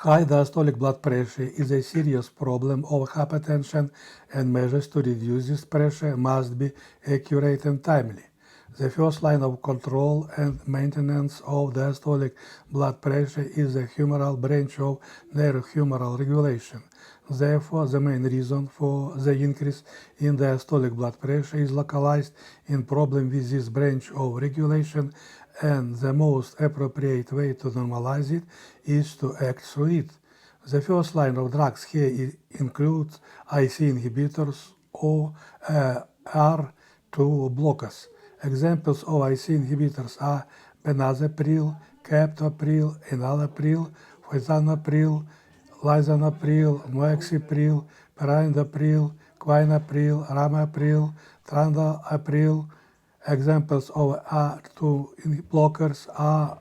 High diastolic blood pressure is a serious problem of hypertension, and measures to reduce this pressure must be accurate and timely. The first line of control and maintenance of diastolic blood pressure is the humoral branch of neurohumoral regulation. Therefore, the main reason for the increase in diastolic blood pressure is localized in problem with this branch of regulation, and the most appropriate way to normalize it is to act through it. The first line of drugs here includes IC inhibitors or R2 blockers. Examples of IC inhibitors are benazepril, captopril, enalapril, fosinopril, lisinopril, moexipril, perindopril, quinapril, ramipril, trandolapril. Examples of R2 blockers are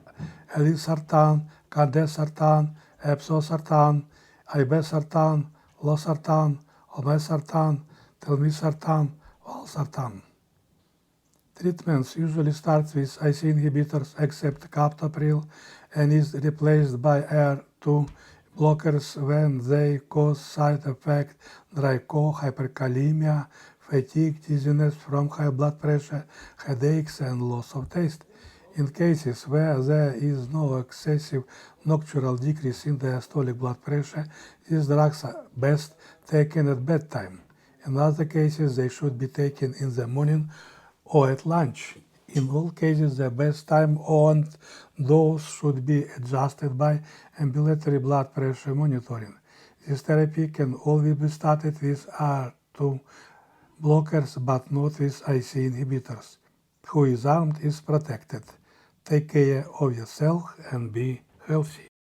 azilsartan, candesartan, eprosartan, irbesartan, losartan, olmesartan, telmisartan, valsartan. Treatments usually start with IC inhibitors except captopril and is replaced by R2 blockers when they cause side effects, dry cough, hyperkalemia, fatigue, dizziness from high blood pressure, headaches, and loss of taste. In cases where there is no excessive nocturnal decrease in diastolic blood pressure, these drugs are best taken at bedtime. In other cases, they should be taken in the morning or at lunch. In all cases, the best time and dose should be adjusted by ambulatory blood pressure monitoring. This therapy can always be started with R2 blockers but not with IC inhibitors. Who is armed is protected. Take care of yourself and be healthy.